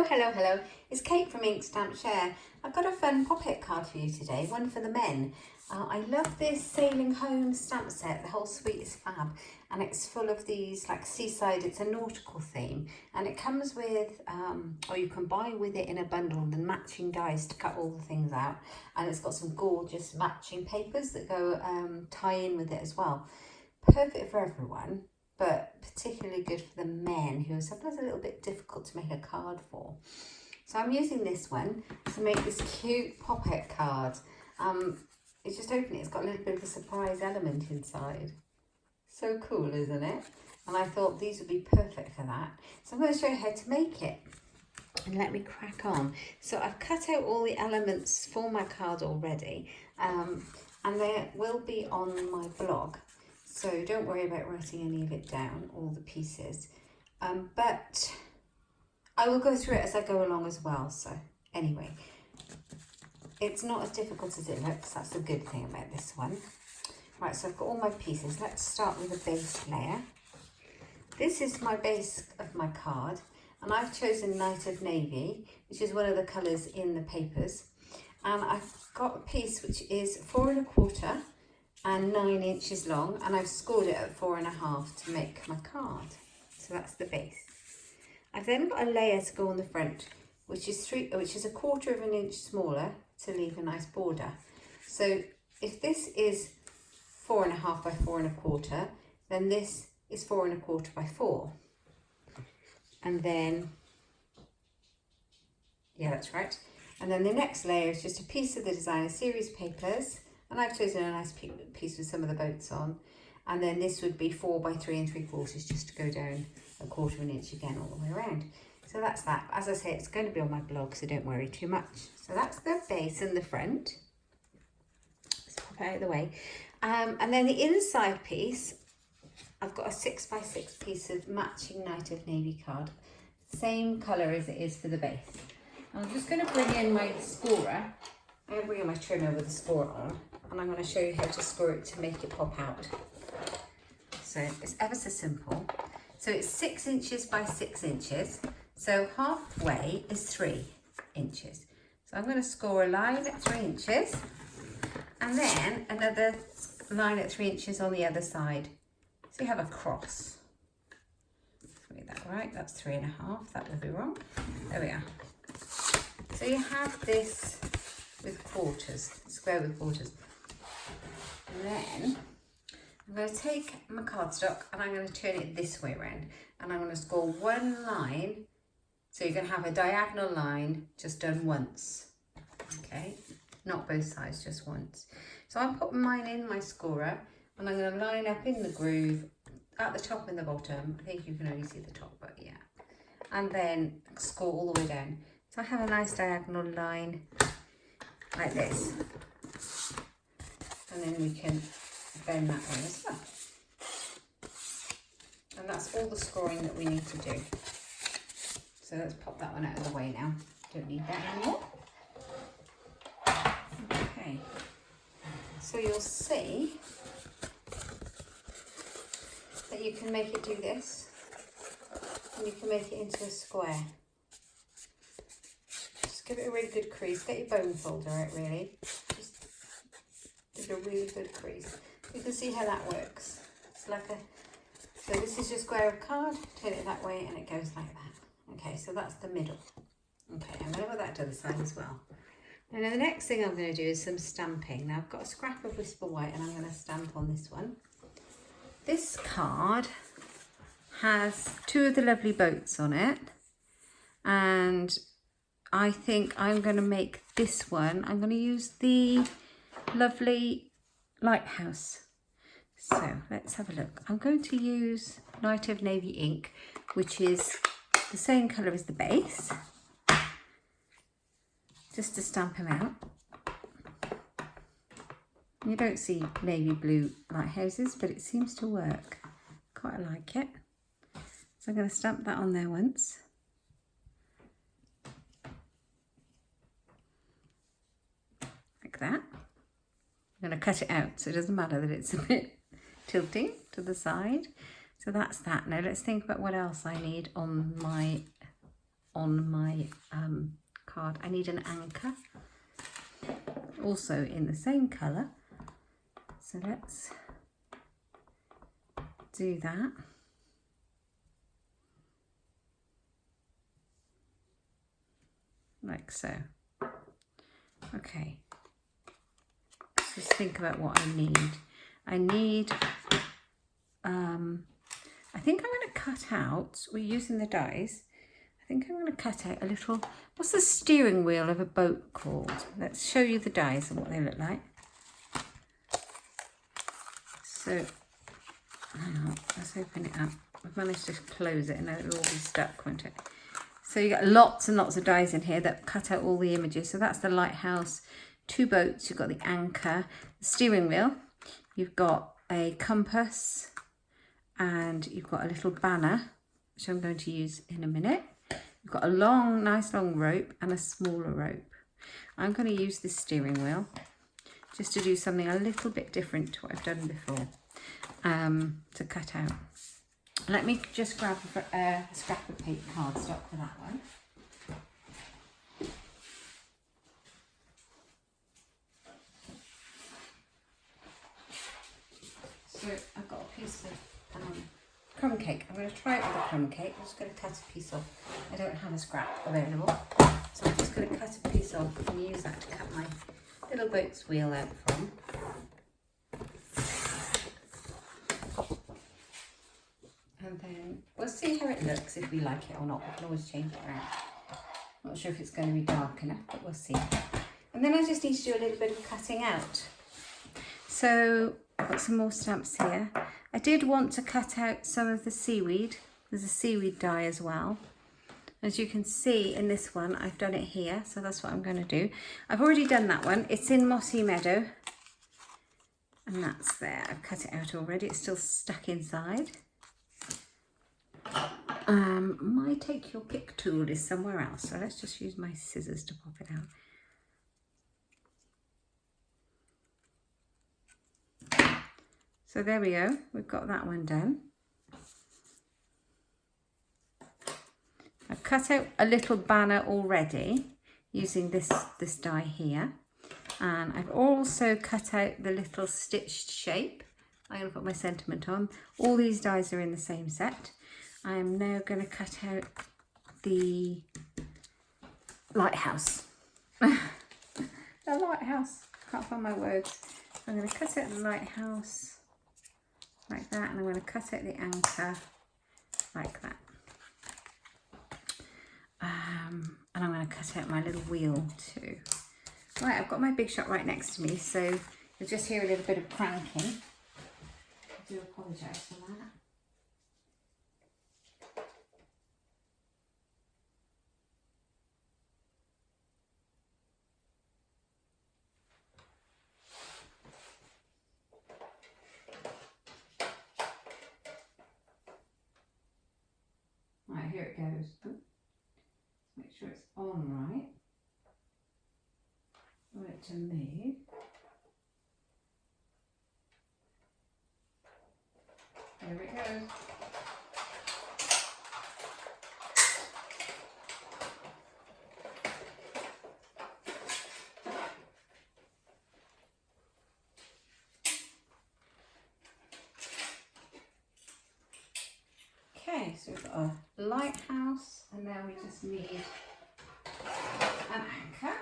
Hello. It's Kate from Inkstampshare. I've got a fun pop-it card for you today, one for the men. I love this Sailing Home stamp set. The whole suite is fab, and it's full of these like seaside, it's a nautical theme, and it comes with, or you can buy with it in a bundle, the matching dies to cut all the things out, and it's got some gorgeous matching papers that go tie in with it as well. Perfect for everyone, but particularly good for the men who are sometimes a little bit difficult to make a card for. So I'm using this one to make this cute pop-it card. It's just open it, it's got a little bit of a surprise element inside. So cool, isn't it? And I thought these would be perfect for that. So I'm going to show you how to make it. And let me crack on. So I've cut out all the elements for my card already. And they will be on my blog. So don't worry about writing any of it down, all the pieces. But I will go through it as I go along as well. So anyway, it's not as difficult as it looks. That's the good thing about this one. Right, so I've got all my pieces. Let's start with a base layer. This is my base of my card. And I've chosen Night of Navy, which is one of the colours in the papers. And I've got a piece which is 4 1/4 and 9 inches long, and I've scored it at 4 1/2 to make my card. So that's the base. I've then got a layer to go on the front, which is 1/4 of an inch smaller to leave a nice border. So if this is 4 1/2 by 4 1/4, then this is 4 1/4 by 4. And then, yeah, that's right. And then the next layer is just a piece of the designer series papers. And I've chosen a nice piece with some of the boats on. And then this would be 4 by 3 3/4, just to go down 1/4 of an inch again all the way around. So that's that. As I say, it's going to be on my blog, so don't worry too much. So that's the base and the front. Let's pop it out of the way. And then the inside piece, I've got a 6 by 6 piece of matching Night of Navy card. Same colour as it is for the base. I'm just going to bring in my scorer. I'm going to bring in my trimmer with the score on, and I'm going to show you how to score it to make it pop out. So it's ever so simple. So it's 6 inches by 6 inches. So halfway is 3 inches. So I'm going to score a line at 3 inches, and then another line at 3 inches on the other side. So you have a cross. Get that right, that's 3 1/2, that would be wrong. There we are. So you have this with quarters, square with quarters. And then I'm going to take my cardstock and I'm going to turn it this way around, and I'm going to score one line. So you're going to have a diagonal line just done once, okay? Not both sides, just once. So I'm putting mine in my scorer, and I'm going to line up in the groove at the top and the bottom. I think you can only see the top, but yeah. And then score all the way down. So I have a nice diagonal line like this. And then we can bend that one as well. And that's all the scoring that we need to do. So let's pop that one out of the way now. Don't need that anymore. Okay. So you'll see that you can make it do this, and you can make it into a square. Just give it a really good crease. Get your bone folder out, really. Just give it a really good crease. You can see how that works. It's like so this is your square of card, turn it that way and it goes like that. Okay, so that's the middle. Okay, I'm going to put that to the side as well. And then the next thing I'm going to do is some stamping. Now I've got a scrap of Whisper White and I'm going to stamp on this one. This card has 2 of the lovely boats on it, and I think I'm going to make this one, I'm going to use the lovely lighthouse. So let's have a look. I'm going to use Night of Navy ink, which is the same colour as the base, just to stamp him out. You don't see navy blue lighthouses, but it seems to work. Quite like it. So I'm going to stamp that on there once. Like that. I'm going to cut it out so it doesn't matter that it's a bit tilting to the side. So that's that. Now let's think about what else I need on my on my card. I need an anchor, also in the same colour. So let's do that. Like so. Okay. Let's just think about what I need. I need, I think I'm going to cut out, we're using the dies, I think I'm going to cut out a little, what's the steering wheel of a boat called? Let's show you the dies and what they look like. So, hang on, let's open it up. I've managed to close it and then it'll all be stuck, won't it? So you got lots and lots of dies in here that cut out all the images. So that's the lighthouse, 2 boats, you've got the anchor, the steering wheel, you've got a compass, and you've got a little banner, which I'm going to use in a minute. You've got a long, nice long rope and a smaller rope. I'm going to use this steering wheel just to do something a little bit different to what I've done before, to cut out. Let me just grab a scrap of paper cardstock for that one. So I've got a piece of crumb cake. I'm going to try it with a crumb cake. I'm just going to cut a piece off. I don't have a scrap available, so I'm just going to cut a piece off and use that to cut my little boat's wheel out from. And then we'll see how it looks, if we like it or not. We can always change it around. Not sure if it's going to be dark enough, but we'll see. And then I just need to do a little bit of cutting out. So I've got some more stamps here. I did want to cut out some of the seaweed. There's a seaweed die as well. As you can see in this one, I've done it here, so that's what I'm going to do. I've already done that one. It's in Mossy Meadow. And that's there. I've cut it out already. It's still stuck inside. My take your pick tool is somewhere else, so let's just use my scissors to pop it out. So there we go, we've got that one done. I've cut out a little banner already using this die here, and I've also cut out the little stitched shape. I'm going to put my sentiment on. All these dies are in the same set. I am now going to cut out the lighthouse. The lighthouse. Can't find my words. I'm going to cut out the lighthouse like that, and I'm going to cut out the anchor like that. And I'm going to cut out my little wheel too. Right, I've got my big shot right next to me, so you'll just hear a little bit of cranking. I do apologise for that. Right, here it goes. Ooh. Make sure it's on right. I want it to move. There it goes. Okay, so we've got a lighthouse, and now we just need an anchor.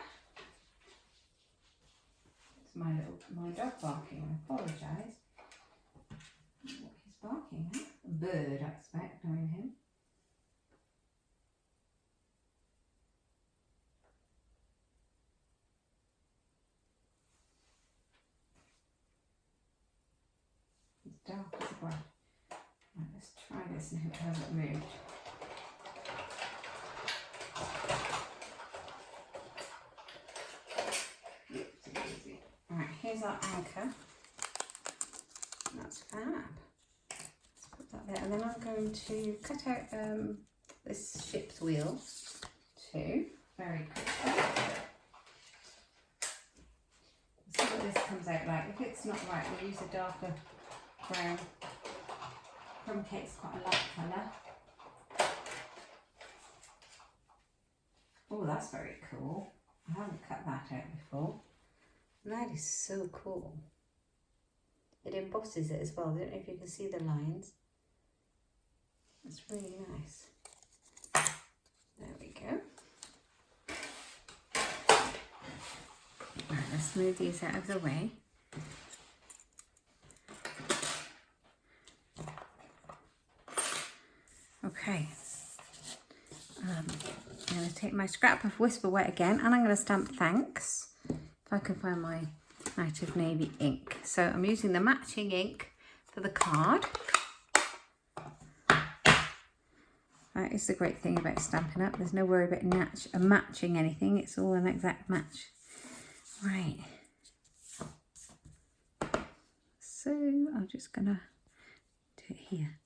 It's my dog barking. I apologise. What he's barking at? A bird, I expect, knowing him. It's dark as a grub. Right, let's try this and hope it hasn't moved. Right, here's our anchor. That's fab. Let's put that there, and then I'm going to cut out this ship's wheel too, very quickly. See what this comes out like. If it's not right, we'll use a darker brown. Crumb cake's quite a light colour. that's very cool. I haven't cut that out before. And that is so cool. It embosses it as well. I don't know if you can see the lines. That's really nice. There we go. Right, let's move these out of the way. Okay. I'm going to take my scrap of Whisper Wet again, and I'm going to stamp thanks. If I can find my Night of Navy ink. So I'm using the matching ink for the card. That is the great thing about Stampin' Up. There's no worry about matching anything. It's all an exact match. Right. So I'm just going to do it here.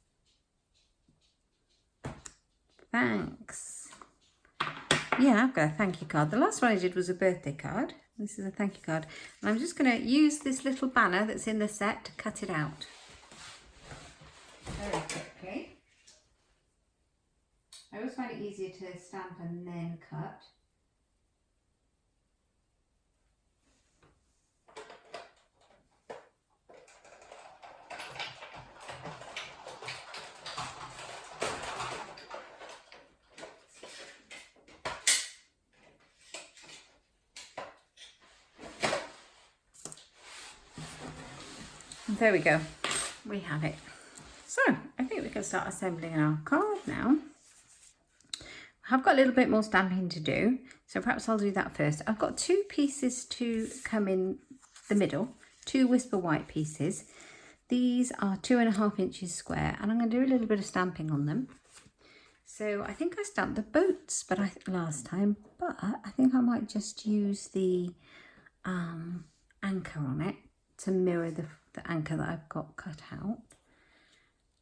Thanks. Yeah, I've got a thank you card. The last one I did was a birthday card. This is a thank you card. And I'm just going to use this little banner that's in the set to cut it out. Very quickly. I always find it easier to stamp and then cut. There we go, we have it. So I think we can start assembling our card now. I've got a little bit more stamping to do, so perhaps I'll do that first. I've got 2 pieces to come in the middle, 2 Whisper White pieces. These are 2.5 inches square, and I'm going to do a little bit of stamping on them. So I think I stamped the boats last time, but I think I might just use the anchor on it to mirror the anchor that I've got cut out.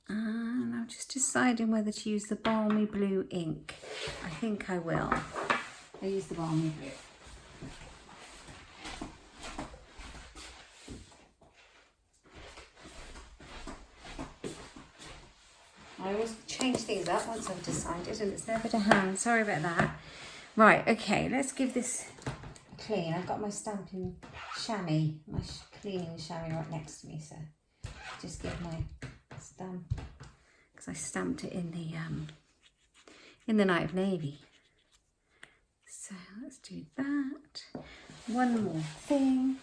And I'm just deciding whether to use the Balmy Blue ink. I think I will. I'll use the Balmy Blue. I always change things up once I've decided, and it's never to hand. Sorry about that. Right, okay, let's give this a clean. I've got my stamping chamois, my cleaning chamois right next to me, so just give my stamp, because I stamped it in the Night of Navy. So let's do that. One more thing.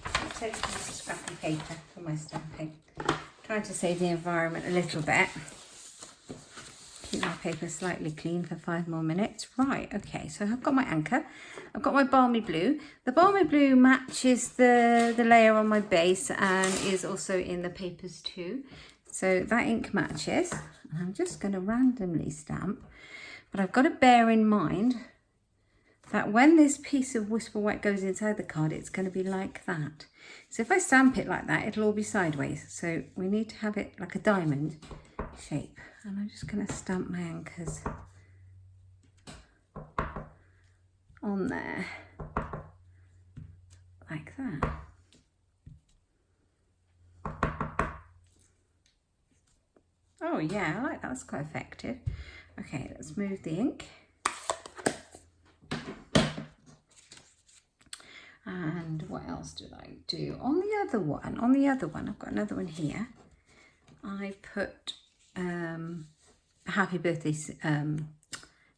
I'll take some scrappy paper for my stamping. Trying to save the environment a little bit. Keep my paper slightly clean for 5 more minutes. Right, okay, so I've got my anchor. I've got my Balmy Blue. The Balmy Blue matches the layer on my base and is also in the papers too. So that ink matches. And I'm just going to randomly stamp. But I've got to bear in mind that when this piece of Whisper White goes inside the card, it's going to be like that. So if I stamp it like that, it'll all be sideways. So we need to have it like a diamond shape. And I'm just going to stamp my anchors on there, like that. Oh yeah, I like that, that's quite effective. Okay, let's move the ink. And what else did I do? On the other one, I've got another one here. I put a happy birthday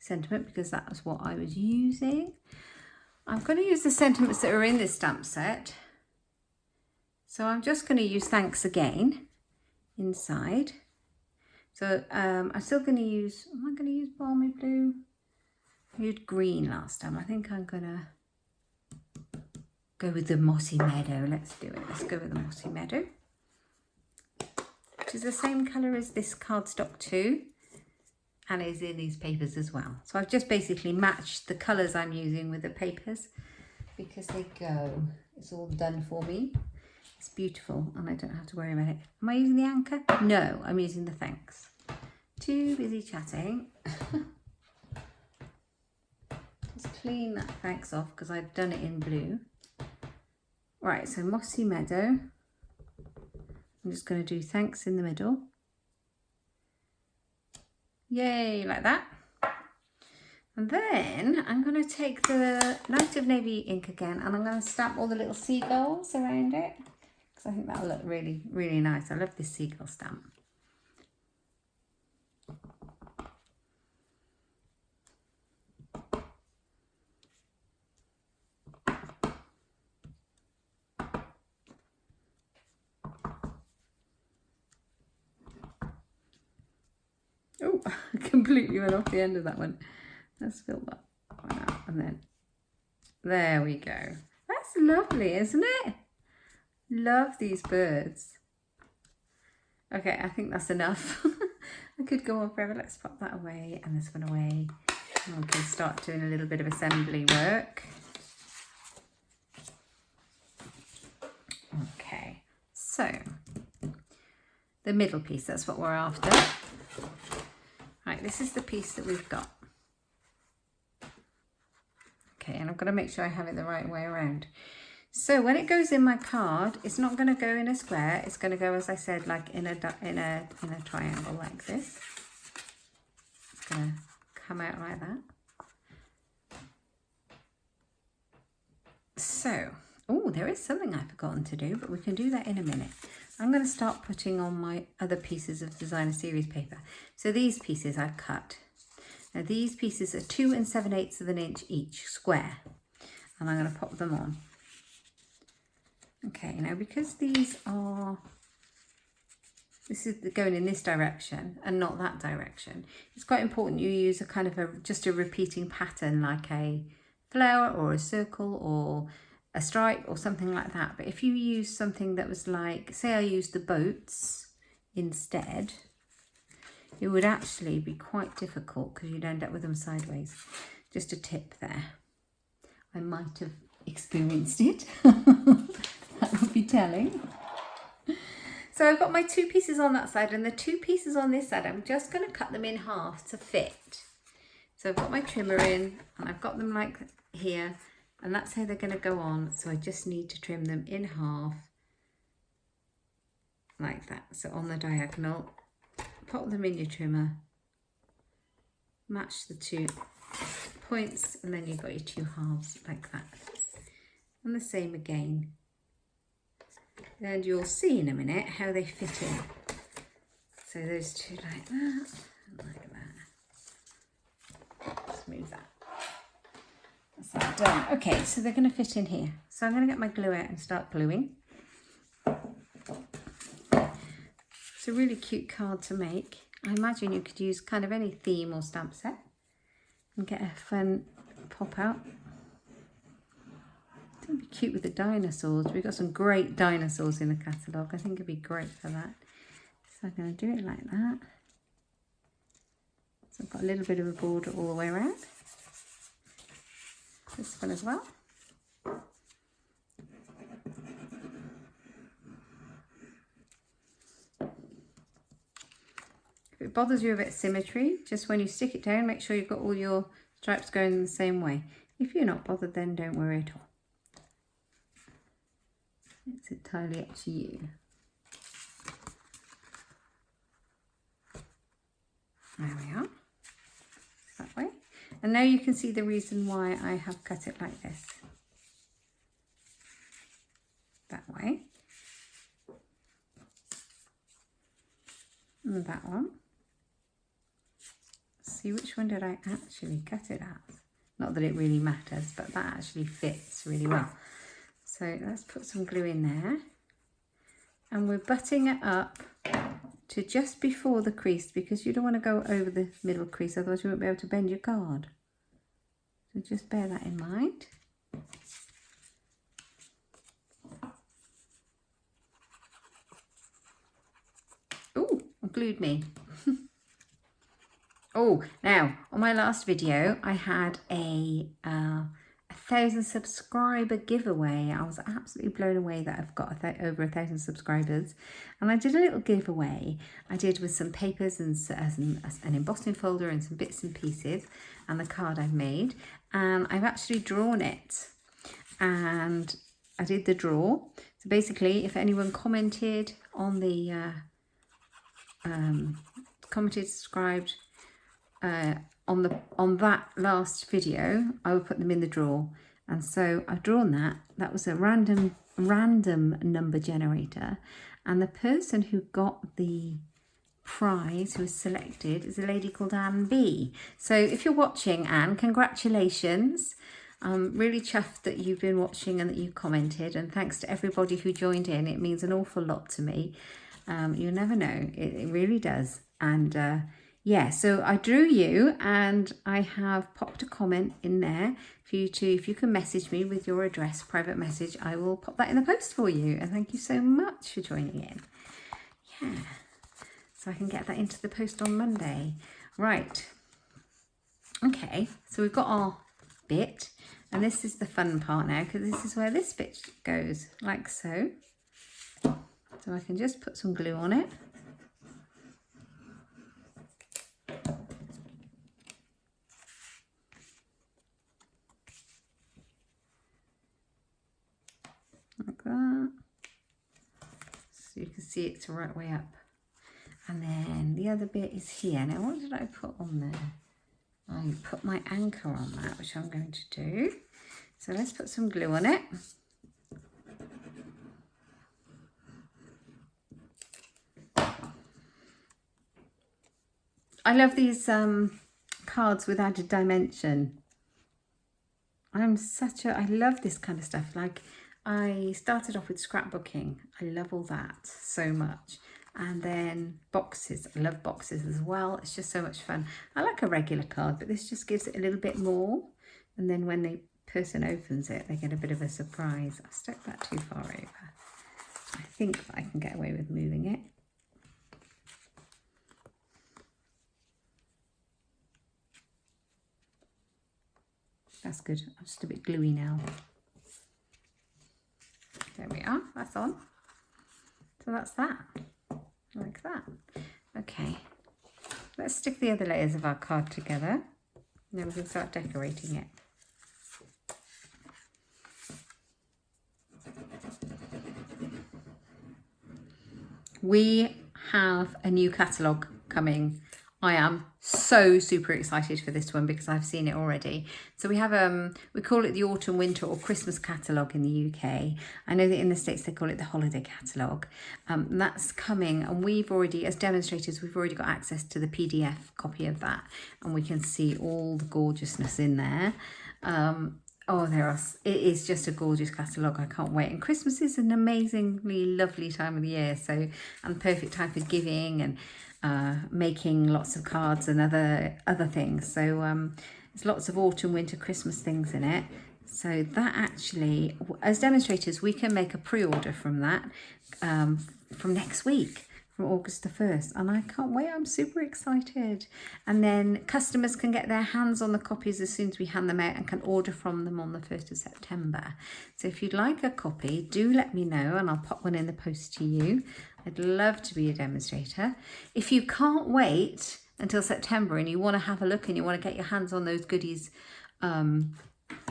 sentiment, because that was what I was using. I'm going to use the sentiments that are in this stamp set. So I'm just going to use thanks again inside. So I'm still going to use, am I going to use Balmy Blue? I used green last time. I think I'm going to go with the Mossy Meadow. Let's do it. Let's go with the Mossy Meadow, which is the same colour as this cardstock too, and is in these papers as well. So I've just basically matched the colours I'm using with the papers, because they go. It's all done for me. It's beautiful, and I don't have to worry about it. Am I using the anchor? No, I'm using the thanks. Too busy chatting. Just clean that thanks off, because I've done it in blue. Right, so Mossy Meadow. I'm just going to do thanks in the middle. Yay, like that. And then I'm going to take the Light of Navy ink again, and I'm going to stamp all the little seagulls around it, because I think that'll look really, really nice. I love this seagull stamp. Oh, I completely went off the end of that one. Let's fill that one out, and then there we go. That's lovely, isn't it? Love these birds. Okay, I think that's enough. I could go on forever. Let's pop that away and this one away. And we can start doing a little bit of assembly work. Okay, so the middle piece, that's what we're after. Right, this is the piece that we've got. Okay, and I've got to make sure I have it the right way around. So when it goes in my card, it's not going to go in a square. It's going to go, as I said, like in a triangle like this. It's going to come out like that. So, oh, there is something I've forgotten to do, but we can do that in a minute. I'm going to start putting on my other pieces of designer series paper. So these pieces I've cut. Now these pieces are 2 7/8 of an inch each, square. And I'm going to pop them on. Okay, now because this is going in this direction and not that direction, it's quite important you use a kind of just a repeating pattern, like a flower or a circle or a stripe or something like that. But if you use something that was like, say I used the boats instead, it would actually be quite difficult because you'd end up with them sideways. Just a tip there. I might have experienced it. That would be telling. So I've got my 2 pieces on that side, and the 2 pieces on this side, I'm just going to cut them in half to fit. So I've got my trimmer in, and I've got them like here, and that's how they're going to go on. So I just need to trim them in half like that. So on the diagonal, pop them in your trimmer, match the 2 points, and then you've got your 2 halves like that. And the same again. And you'll see in a minute how they fit in. So those 2 like that, and like that. Just move that. That's that done. Okay, so they're going to fit in here. So I'm going to get my glue out and start gluing. It's a really cute card to make. I imagine you could use kind of any theme or stamp set and get a fun pop out. It'd be cute with the dinosaurs. We've got some great dinosaurs in the catalogue. I think it'd be great for that. So I'm going to do it like that. So I've got a little bit of a border all the way around. This one as well. If it bothers you a bit of symmetry, just when you stick it down, make sure you've got all your stripes going in the same way. If you're not bothered, then don't worry at all. It's entirely up to you. There we are. That way. And now you can see the reason why I have cut it like this. That way. And that one. See, which one did I actually cut it at? Not that it really matters, but that actually fits really well. So let's put some glue in there, and we're butting it up to just before the crease, because you don't want to go over the middle crease, otherwise you won't be able to bend your card. So just bear that in mind. Oh, I glued me. Oh, now on my last video I had a 1,000 subscriber giveaway. I was absolutely blown away that I've got over 1,000 subscribers, and I did a little giveaway. I did with some papers and an embossing folder and some bits and pieces, and the card I've made, and I've actually drawn it, and I did the draw. So basically, if anyone commented on the subscribed on that last video, I would put them in the drawer. And so I've drawn that. That was a random number generator. And the person who got the prize, who was selected, is a lady called Anne B. So if you're watching, Anne, congratulations. I'm really chuffed that you've been watching and that you commented. And thanks to everybody who joined in. It means an awful lot to me. You never know. It really does. And yeah, so I drew you, and I have popped a comment in there for you to, if you can message me with your address, private message, I will pop that in the post for you. And thank you so much for joining in. Yeah, so I can get that into the post on Monday. Right. Okay, so we've got our bit, and this is the fun part now, because this is where this bit goes, like so. So I can just put some glue on it. Like that. So you can see it's the right way up. And then the other bit is here. Now, what did I put on there? I put my anchor on that, which I'm going to do. So let's put some glue on it. I love these cards with added dimension. I love this kind of stuff. Like, I started off with scrapbooking. I love all that so much. And then boxes. I love boxes as well. It's just so much fun. I like a regular card, but this just gives it a little bit more. And then when the person opens it, they get a bit of a surprise. I stuck that too far over. I think I can get away with moving it. That's good. I'm just a bit gluey now. There we are. That's on. So that's that. Like that. Okay. Let's stick the other layers of our card together. And then we can start decorating it. We have a new catalogue coming. I am so super excited for this one because I've seen it already. So we have we call it the autumn, winter or Christmas catalogue in the UK. I know that in the States they call it the holiday catalogue. That's coming, and we've already, as demonstrators, we've already got access to the PDF copy of that, and we can see all the gorgeousness in there. It is just a gorgeous catalogue. I can't wait. And Christmas is an amazingly lovely time of the year, so, and perfect time for giving and making lots of cards and other things. So there's lots of autumn, winter, Christmas things in it. So that actually, as demonstrators, we can make a pre-order from that from next week, from August the 1st. And I can't wait. I'm super excited. And then customers can get their hands on the copies as soon as we hand them out and can order from them on the 1st of September. So if you'd like a copy, do let me know and I'll pop one in the post to you. I'd love to be a demonstrator. If you can't wait until September and you want to have a look and you want to get your hands on those goodies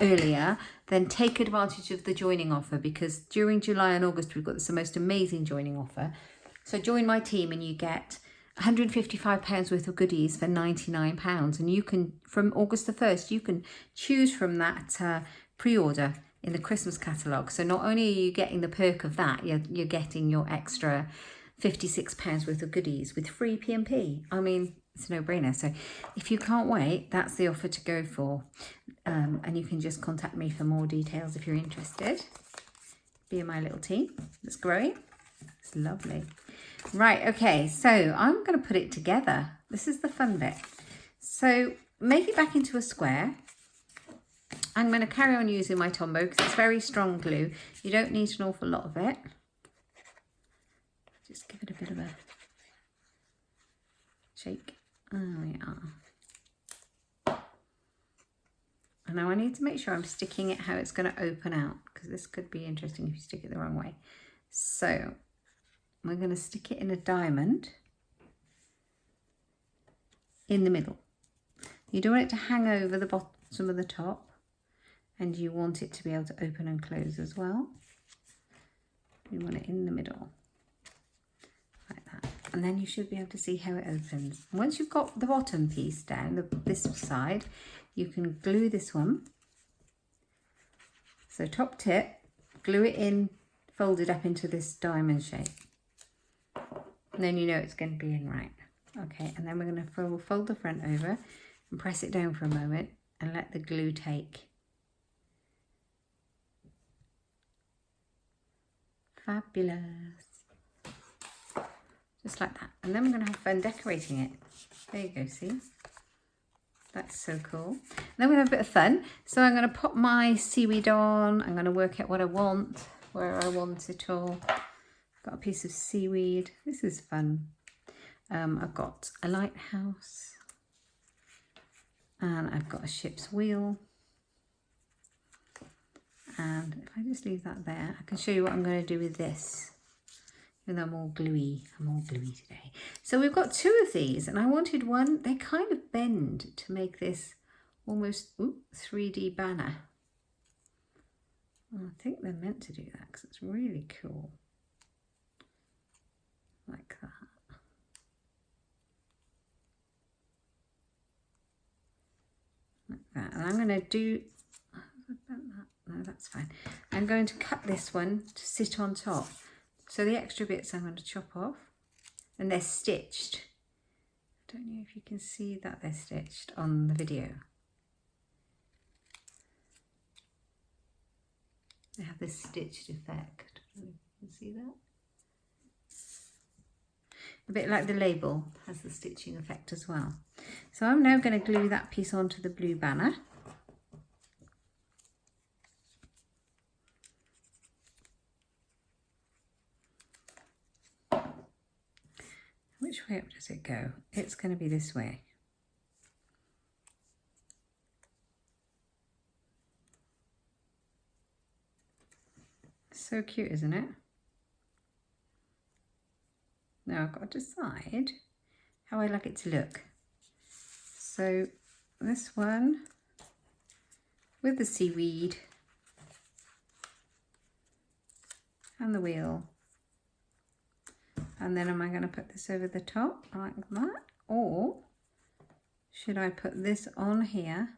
earlier, then take advantage of the joining offer, because during July and August we've got this most amazing joining offer. So join my team and you get £155 worth of goodies for £99, and you can, from August the 1st, you can choose from that pre-order in the Christmas catalogue. So not only are you getting the perk of that, you're getting your extra £56 worth of goodies with free P&P. I mean, it's a no-brainer. So if you can't wait, that's the offer to go for. And you can just contact me for more details if you're interested. Be in my little team that's growing. It's lovely. Right, okay, so I'm going to put it together. This is the fun bit. So make it back into a square. I'm going to carry on using my Tombow because it's very strong glue. You don't need an awful lot of it. Just give it a bit of a shake. There we are. And now I need to make sure I'm sticking it how it's going to open out, because this could be interesting if you stick it the wrong way. So we're going to stick it in a diamond in the middle. You don't want it to hang over the bottom of the top, and you want it to be able to open and close as well. You want it in the middle, like that. and then you should be able to see how it opens. Once you've got the bottom piece down, this side, you can glue this one. So top tip, glue it in, fold it up into this diamond shape. And then you know it's going to be in right. Okay, and then we're going to fold the front over and press it down for a moment and let the glue take. Fabulous. Just like that. And then we're going to have fun decorating it. There you go, see? That's so cool. And then we have a bit of fun. So I'm going to pop my seaweed on. I'm going to work out what I want, where I want it all. Got a piece of seaweed. This is fun. I've got a lighthouse. And I've got a ship's wheel. And if I just leave that there, I can show you what I'm going to do with this. Even though I'm all gluey today. So we've got two of these, and I wanted one. They kind of bend to make this almost 3D banner. I think they're meant to do that because it's really cool. Like that. Like that. And I'm going to do... No, that's fine. I'm going to cut this one to sit on top. So the extra bits I'm going to chop off, and they're stitched. I don't know if you can see that they're stitched on the video. They have this stitched effect. I don't know if you can see that. A bit like the label has the stitching effect as well. So I'm now going to glue that piece onto the blue banner. Which way up does it go? It's going to be this way. So cute, isn't it? Now I've got to decide how I like it to look. So this one with the seaweed and the wheel. And then am I going to put this over the top like that? Or should I put this on here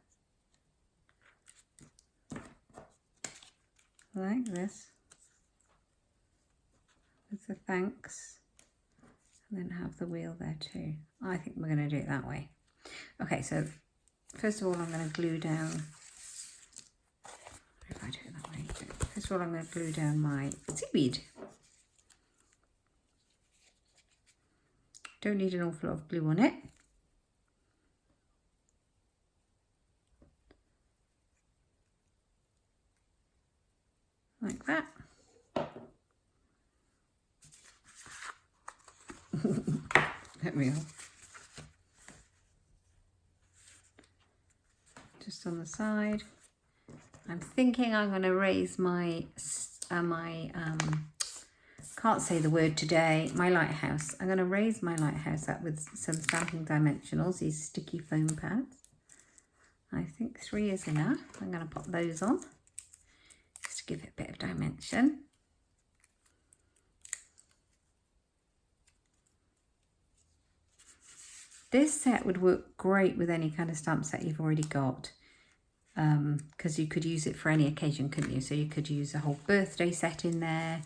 like this with the thanks, and then have the wheel there too? I think we're going to do it that way. Okay, so first of all I'm going to glue down, if I do it that way, first of all I'm going to glue down my seaweed. Don't need an awful lot of glue on it. Like that. There we are. Just on the side. I'm thinking I'm going to raise my can't say the word today, my lighthouse. I'm going to raise my lighthouse up with some stamping dimensionals, these sticky foam pads. I think 3 is enough. I'm going to pop those on just to give it a bit of dimension. This set would work great with any kind of stamp set you've already got, because you could use it for any occasion, couldn't you? So you could use a whole birthday set in there.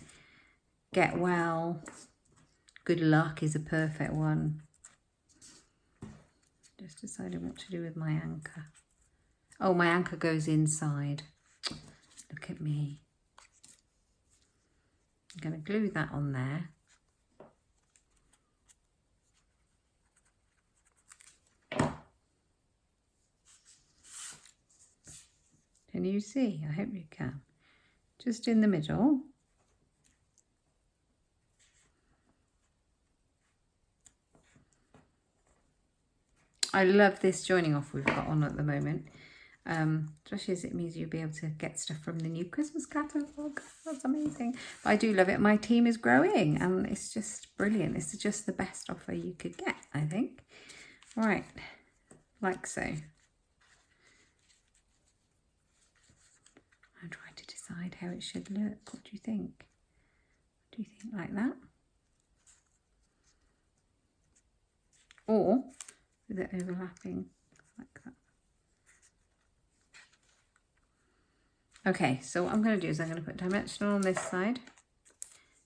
Get well, good luck is a perfect one. Just deciding what to do with my anchor. Oh, my anchor goes inside. Look at me. I'm going to glue that on there. Can you see? I hope you can. Just in the middle. I love this joining off we've got on at the moment, especially as it means you'll be able to get stuff from the new Christmas catalogue. That's amazing. But I do love it. My team is growing and it's just brilliant. This is just the best offer you could get, I think. Right, like so. I'm trying to decide how it should look. What do you think? Do you think like that? or with it overlapping like that. Okay, so what I'm going to do is I'm going to put dimensional on this side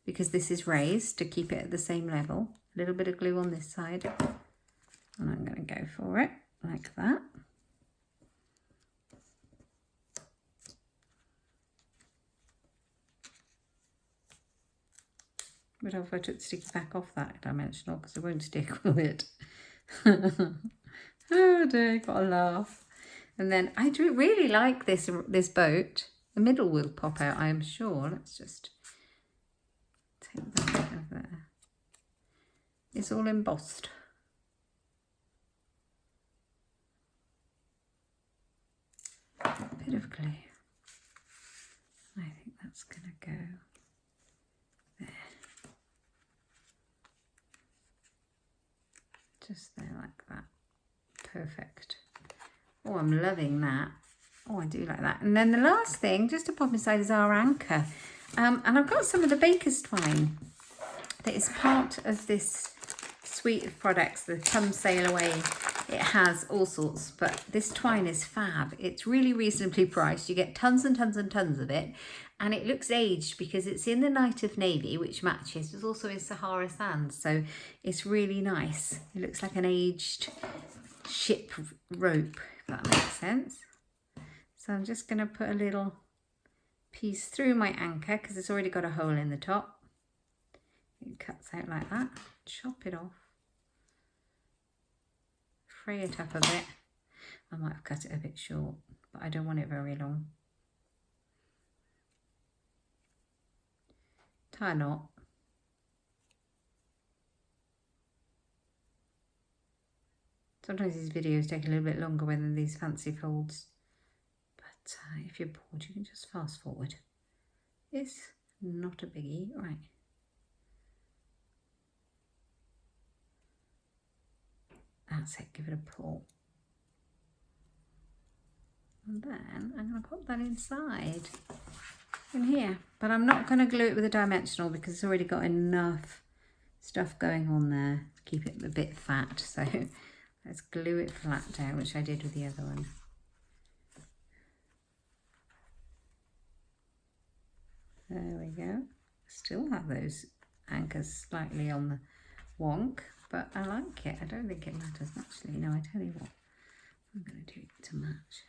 because this is raised to keep it at the same level. A little bit of glue on this side, and I'm going to go for it like that. But if I took the sticky back off that dimensional, because it won't stick, will it? Oh dear, got a laugh. And then I do really like this boat. The middle will pop out, I am sure. Let's just take that out of there. It's all embossed. A bit of glue. I think that's going to go there. Just there like that. Perfect. Oh, I'm loving that. Oh, I do like that. And then the last thing, just to pop inside, is our anchor. And I've got some of the baker's twine that is part of this suite of products, the Come Sail Away. It has all sorts, but this twine is fab. It's really reasonably priced. You get tons and tons and tons of it. And it looks aged because it's in the Night of Navy, which matches. It's also in Sahara Sand, so it's really nice. It looks like an aged ship rope, if that makes sense. So I'm just going to put a little piece through my anchor because it's already got a hole in the top. It cuts out like that. Chop it off. Fray it up a bit. I might have cut it a bit short, but I don't want it very long. Tie a knot. Sometimes these videos take a little bit longer when these fancy folds, but if you're bored you can just fast forward. It's not a biggie. Right. That's it, give it a pull. And then I'm going to pop that inside in here. But I'm not going to glue it with a dimensional because it's already got enough stuff going on there to keep it a bit fat. So let's glue it flat down, which I did with the other one. There we go. Still have those anchors slightly on the wonk, but I like it. I don't think it matters actually. No, I tell you what, I'm going to do it to match.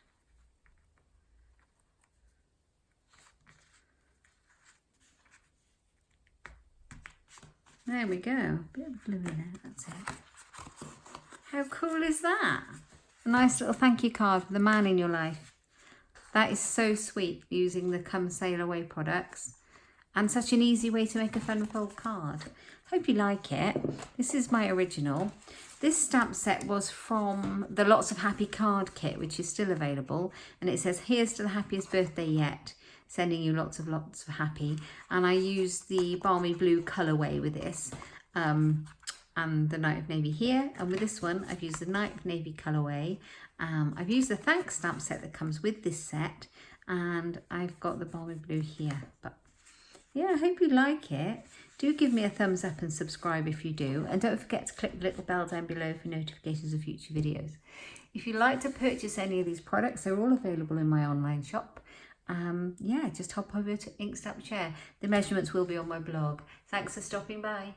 There we go. Bit of glue in there, that's it. How cool is that? A nice little thank you card for the man in your life. That is so sweet, using the Come Sail Away products. And such an easy way to make a fun fold card. Hope you like it. This is my original. This stamp set was from the Lots of Happy card kit, which is still available. And it says, here's to the happiest birthday yet. Sending you lots of happy. And I used the Balmy Blue colourway with this. And the Night of Navy here. And with this one, I've used the Night of Navy colourway. I've used the Thanks stamp set that comes with this set. And I've got the Balmy Blue here. But yeah, I hope you like it. Do give me a thumbs up and subscribe if you do. And don't forget to click the little bell down below for notifications of future videos. If you'd like to purchase any of these products, they're all available in my online shop. Yeah, just hop over to Inkstampshare. The measurements will be on my blog. Thanks for stopping by.